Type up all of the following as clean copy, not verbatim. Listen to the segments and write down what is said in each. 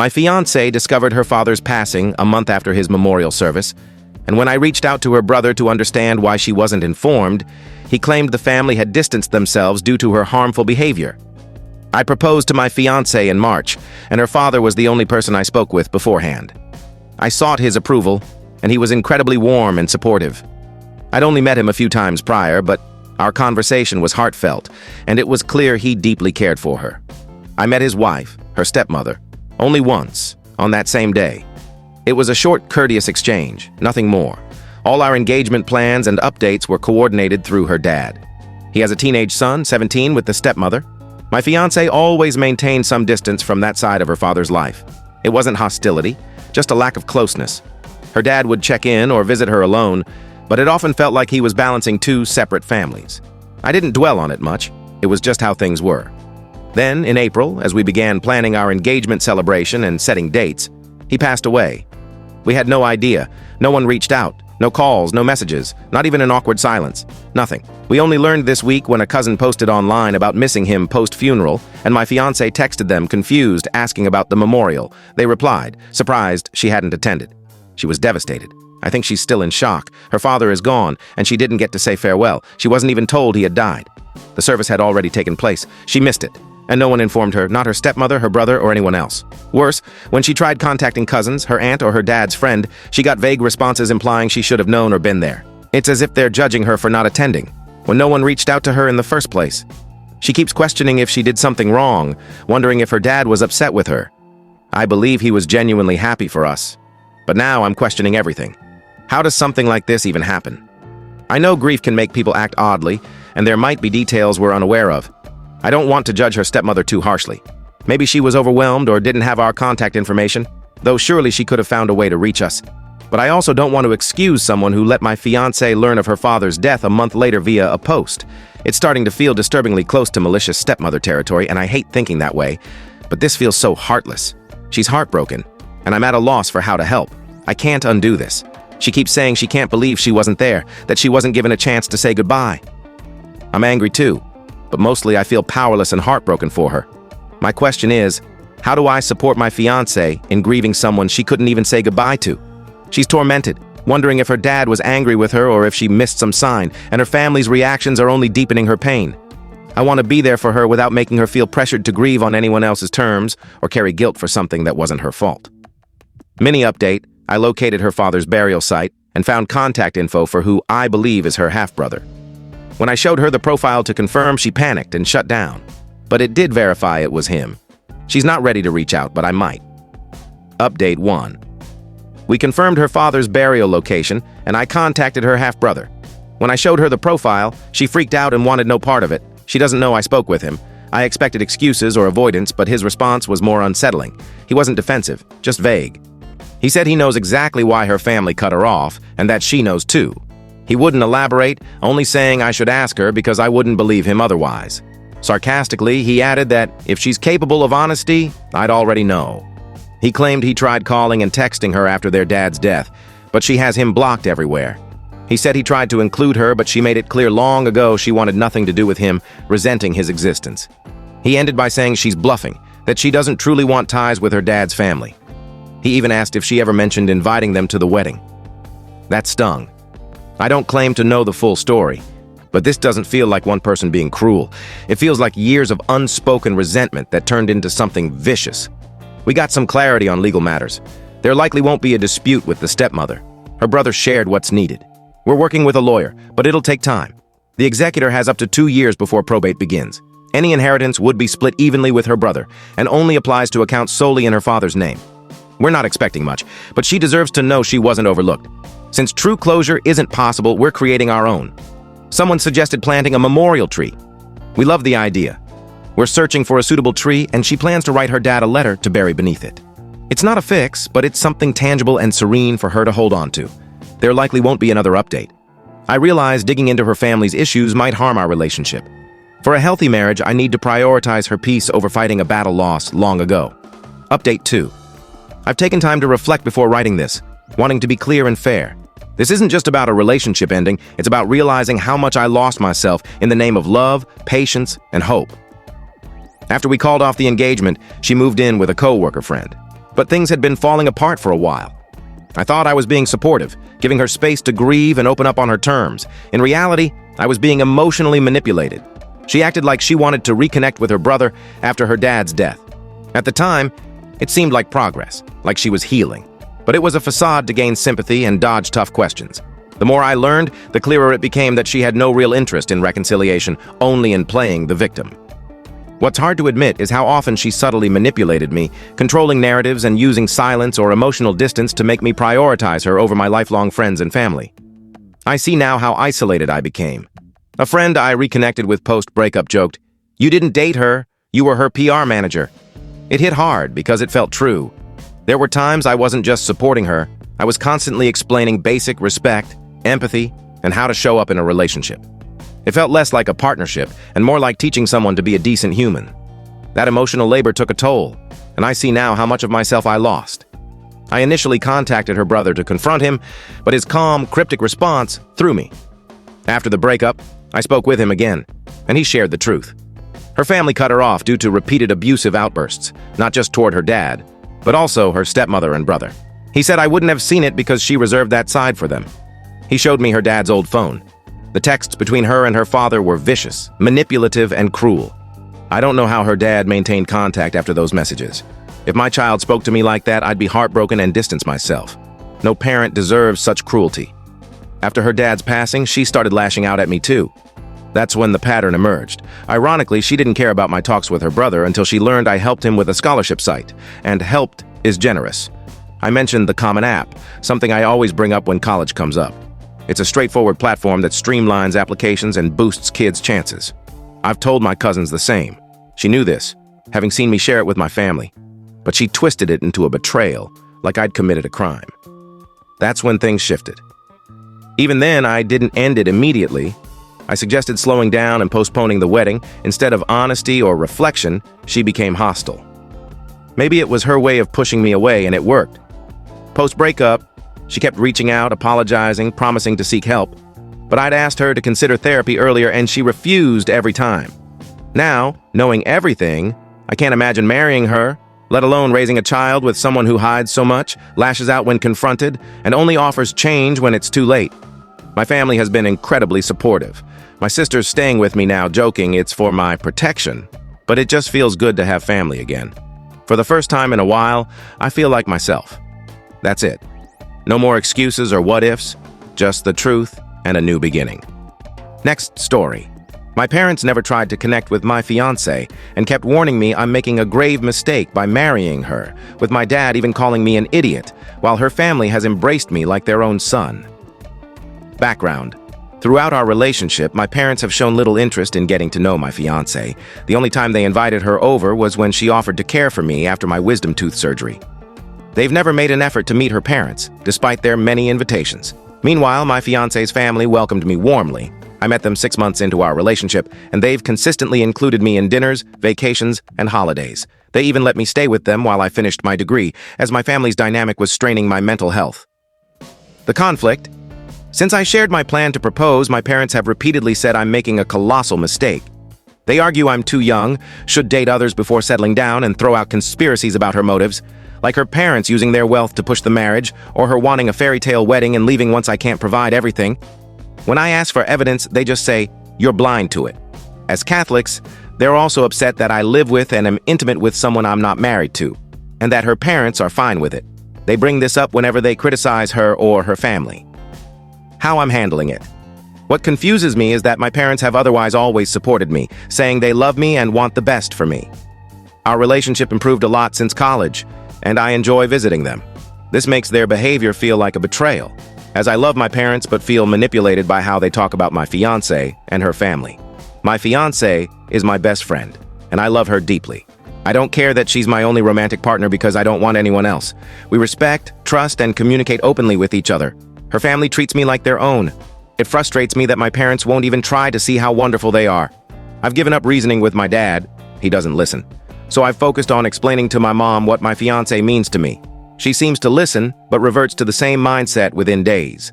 My fiancée discovered her father's passing a month after his memorial service, and when I reached out to her brother to understand why she wasn't informed, he claimed the family had distanced themselves due to her harmful behavior. I proposed to my fiancée in March, and her father was the only person I spoke with beforehand. I sought his approval, and he was incredibly warm and supportive. I'd only met him a few times prior, but our conversation was heartfelt, and it was clear he deeply cared for her. I met his wife, her stepmother, only once, on that same day. It was a short, courteous exchange, nothing more. All our engagement plans and updates were coordinated through her dad. He has a teenage son, 17, with the stepmother. My fiancée always maintained some distance from that side of her father's life. It wasn't hostility, just a lack of closeness. Her dad would check in or visit her alone, but it often felt like he was balancing two separate families. I didn't dwell on it much. It was just how things were. Then, in April, as we began planning our engagement celebration and setting dates, he passed away. We had no idea. No one reached out. No calls, no messages, not even an awkward silence. Nothing. We only learned this week when a cousin posted online about missing him post-funeral, and my fiancée texted them, confused, asking about the memorial. They replied, surprised she hadn't attended. She was devastated. I think she's still in shock. Her father is gone, and she didn't get to say farewell. She wasn't even told he had died. The service had already taken place. She missed it, and no one informed her, not her stepmother, her brother, or anyone else. Worse, when she tried contacting cousins, her aunt, or her dad's friend, she got vague responses implying she should have known or been there. It's as if they're judging her for not attending, when no one reached out to her in the first place. She keeps questioning if she did something wrong, wondering if her dad was upset with her. I believe he was genuinely happy for us. But now I'm questioning everything. How does something like this even happen? I know grief can make people act oddly, and there might be details we're unaware of. I don't want to judge her stepmother too harshly. Maybe she was overwhelmed or didn't have our contact information, though surely she could have found a way to reach us. But I also don't want to excuse someone who let my fiancée learn of her father's death a month later via a post. It's starting to feel disturbingly close to malicious stepmother territory, and I hate thinking that way. But this feels so heartless. She's heartbroken, and I'm at a loss for how to help. I can't undo this. She keeps saying she can't believe she wasn't there, that she wasn't given a chance to say goodbye. I'm angry too, but mostly I feel powerless and heartbroken for her. My question is, how do I support my fiancée in grieving someone she couldn't even say goodbye to? She's tormented, wondering if her dad was angry with her or if she missed some sign, and her family's reactions are only deepening her pain. I want to be there for her without making her feel pressured to grieve on anyone else's terms or carry guilt for something that wasn't her fault. Mini update, I located her father's burial site and found contact info for who I believe is her half-brother. When I showed her the profile to confirm, she panicked and shut down. But it did verify it was him. She's not ready to reach out, but I might. Update 1. We confirmed her father's burial location, and I contacted her half-brother. When I showed her the profile, she freaked out and wanted no part of it. She doesn't know I spoke with him. I expected excuses or avoidance, but his response was more unsettling. He wasn't defensive, just vague. He said he knows exactly why her family cut her off, and that she knows too. He wouldn't elaborate, only saying I should ask her because I wouldn't believe him otherwise. Sarcastically, he added that if she's capable of honesty, I'd already know. He claimed he tried calling and texting her after their dad's death, but she has him blocked everywhere. He said he tried to include her, but she made it clear long ago she wanted nothing to do with him, resenting his existence. He ended by saying she's bluffing, that she doesn't truly want ties with her dad's family. He even asked if she ever mentioned inviting them to the wedding. That stung. I don't claim to know the full story, but this doesn't feel like one person being cruel. It feels like years of unspoken resentment that turned into something vicious. We got some clarity on legal matters. There likely won't be a dispute with the stepmother. Her brother shared what's needed. We're working with a lawyer, but it'll take time. The executor has up to 2 years before probate begins. Any inheritance would be split evenly with her brother, and only applies to accounts solely in her father's name. We're not expecting much, but she deserves to know she wasn't overlooked. Since true closure isn't possible, we're creating our own. Someone suggested planting a memorial tree. We love the idea. We're searching for a suitable tree, and she plans to write her dad a letter to bury beneath it. It's not a fix, but it's something tangible and serene for her to hold on to. There likely won't be another update. I realize digging into her family's issues might harm our relationship. For a healthy marriage, I need to prioritize her peace over fighting a battle lost long ago. Update 2. I've taken time to reflect before writing this, wanting to be clear and fair. This isn't just about a relationship ending, it's about realizing how much I lost myself in the name of love, patience, and hope. After we called off the engagement, she moved in with a co-worker friend. but things had been falling apart for a while. I thought I was being supportive, giving her space to grieve and open up on her terms. In reality, I was being emotionally manipulated. She acted like she wanted to reconnect with her brother after her dad's death. At the time, it seemed like progress, like she was healing. But it was a facade to gain sympathy and dodge tough questions. The more I learned, the clearer it became that she had no real interest in reconciliation, only in playing the victim. What's hard to admit is how often she subtly manipulated me, controlling narratives and using silence or emotional distance to make me prioritize her over my lifelong friends and family. I see now how isolated I became. A friend I reconnected with post-breakup joked, "You didn't date her, you were her PR manager." It hit hard because it felt true. There were times I wasn't just supporting her, I was constantly explaining basic respect, empathy, and how to show up in a relationship. It felt less like a partnership and more like teaching someone to be a decent human. That emotional labor took a toll, and I see now how much of myself I lost. I initially contacted her brother to confront him, but his calm, cryptic response threw me. After the breakup, I spoke with him again, and he shared the truth. Her family cut her off due to repeated abusive outbursts, not just toward her dad, but also her stepmother and brother. He said I wouldn't have seen it because she reserved that side for them. He showed me her dad's old phone. The texts between her and her father were vicious, manipulative, and cruel. I don't know how her dad maintained contact after those messages. If my child spoke to me like that, I'd be heartbroken and distance myself. No parent deserves such cruelty. After her dad's passing, she started lashing out at me too. That's when the pattern emerged. Ironically, she didn't care about my talks with her brother until she learned I helped him with a scholarship site, and helped is generous. I mentioned the Common App, something I always bring up when college comes up. It's a straightforward platform that streamlines applications and boosts kids' chances. I've told my cousins the same. She knew this, having seen me share it with my family. But she twisted it into a betrayal, like I'd committed a crime. That's when things shifted. Even then, I didn't end it immediately. I suggested slowing down and postponing the wedding. Instead of honesty or reflection, she became hostile. Maybe it was her way of pushing me away, and it worked. Post-breakup, she kept reaching out, apologizing, promising to seek help. But I'd asked her to consider therapy earlier, and she refused every time. Now, knowing everything, I can't imagine marrying her, let alone raising a child with someone who hides so much, lashes out when confronted, and only offers change when it's too late. My family has been incredibly supportive. My sister's staying with me now, joking it's for my protection, but it just feels good to have family again. For the first time in a while, I feel like myself. That's it. No more excuses or what-ifs, just the truth and a new beginning. Next story. My parents never tried to connect with my fiancée and kept warning me I'm making a grave mistake by marrying her, with my dad even calling me an idiot, while her family has embraced me like their own son. Background. Throughout our relationship, my parents have shown little interest in getting to know my fiancée. The only time they invited her over was when she offered to care for me after my wisdom tooth surgery. They've never made an effort to meet her parents, despite their many invitations. Meanwhile, my fiancé's family welcomed me warmly. I met them 6 months into our relationship, and they've consistently included me in dinners, vacations, and holidays. They even let me stay with them while I finished my degree, as my family's dynamic was straining my mental health. The conflict. Since I shared my plan to propose, my parents have repeatedly said I'm making a colossal mistake. They argue I'm too young, should date others before settling down, and throw out conspiracies about her motives, like her parents using their wealth to push the marriage, or her wanting a fairy tale wedding and leaving once I can't provide everything. When I ask for evidence, they just say, "You're blind to it." As Catholics, they're also upset that I live with and am intimate with someone I'm not married to, and that her parents are fine with it. They bring this up whenever they criticize her or her family. How I'm handling it. What confuses me is that my parents have otherwise always supported me, saying they love me and want the best for me. Our relationship improved a lot since college, and I enjoy visiting them. This makes their behavior feel like a betrayal, as I love my parents but feel manipulated by how they talk about my fiancée and her family. My fiancée is my best friend, and I love her deeply. I don't care that she's my only romantic partner because I don't want anyone else. We respect, trust, and communicate openly with each other. Her family treats me like their own. It frustrates me that my parents won't even try to see how wonderful they are. I've given up reasoning with my dad. He doesn't listen. So I've focused on explaining to my mom what my fiancé means to me. She seems to listen, but reverts to the same mindset within days.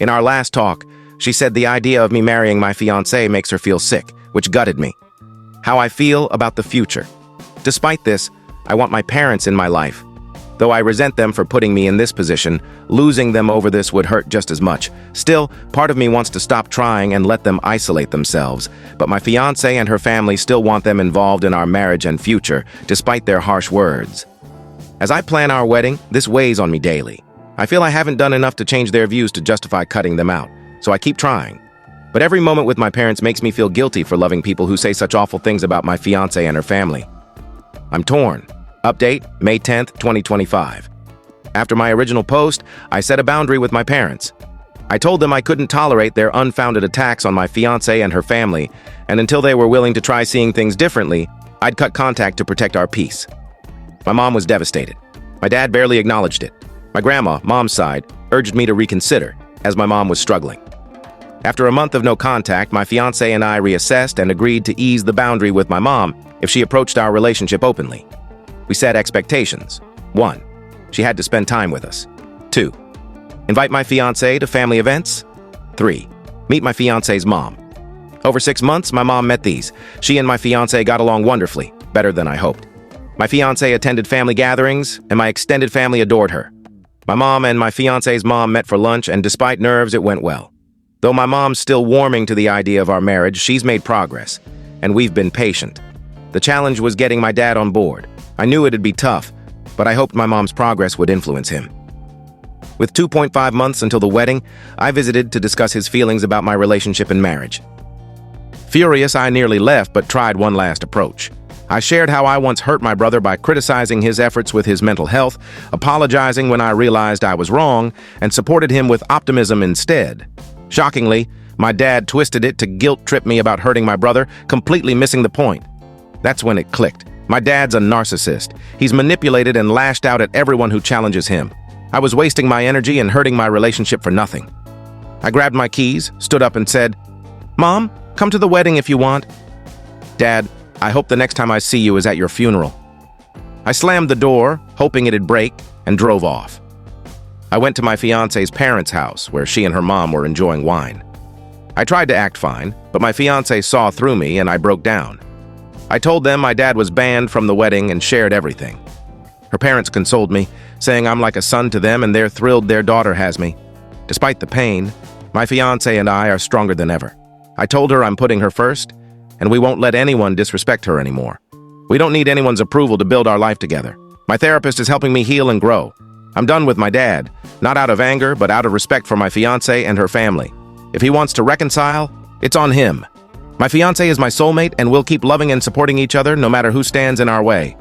In our last talk, she said the idea of me marrying my fiancé makes her feel sick, which gutted me. How I feel about the future. Despite this, I want my parents in my life. Though I resent them for putting me in this position, losing them over this would hurt just as much. Still, part of me wants to stop trying and let them isolate themselves, but my fiancée and her family still want them involved in our marriage and future, despite their harsh words. As I plan our wedding, this weighs on me daily. I feel I haven't done enough to change their views to justify cutting them out, so I keep trying. But every moment with my parents makes me feel guilty for loving people who say such awful things about my fiancée and her family. I'm torn. Update, May 10th, 2025. After my original post, I set a boundary with my parents. I told them I couldn't tolerate their unfounded attacks on my fiancée and her family, and until they were willing to try seeing things differently, I'd cut contact to protect our peace. My mom was devastated. My dad barely acknowledged it. My grandma, mom's side, urged me to reconsider, as my mom was struggling. After a month of no contact, my fiancé and I reassessed and agreed to ease the boundary with my mom if she approached our relationship openly. We set expectations. 1. She had to spend time with us. 2. Invite my fiancé to family events. 3. Meet my fiancé's mom. Over 6 months, my mom met these. She and my fiancé got along wonderfully, better than I hoped. My fiancé attended family gatherings, and my extended family adored her. My mom and my fiancé's mom met for lunch, and despite nerves, it went well. Though my mom's still warming to the idea of our marriage, she's made progress, and we've been patient. The challenge was getting my dad on board. I knew it'd be tough, but I hoped my mom's progress would influence him. With 2.5 months until the wedding, I visited to discuss his feelings about my relationship and marriage. Furious, I nearly left, but tried one last approach. I shared how I once hurt my brother by criticizing his efforts with his mental health, apologizing when I realized I was wrong, and supported him with optimism instead. Shockingly, my dad twisted it to guilt-trip me about hurting my brother, completely missing the point. That's when it clicked. My dad's a narcissist. He's manipulated and lashed out at everyone who challenges him. I was wasting my energy and hurting my relationship for nothing. I grabbed my keys, stood up and said, "Mom, come to the wedding if you want." "Dad, I hope the next time I see you is at your funeral." I slammed the door, hoping it'd break, and drove off. I went to my fiancé's parents' house, where she and her mom were enjoying wine. I tried to act fine, but my fiancé saw through me and I broke down. I told them my dad was banned from the wedding and shared everything. Her parents consoled me, saying I'm like a son to them and they're thrilled their daughter has me. Despite the pain, my fiancé and I are stronger than ever. I told her I'm putting her first, and we won't let anyone disrespect her anymore. We don't need anyone's approval to build our life together. My therapist is helping me heal and grow. I'm done with my dad, not out of anger, but out of respect for my fiancé and her family. If he wants to reconcile, it's on him. My fiancé is my soulmate, and we'll keep loving and supporting each other no matter who stands in our way.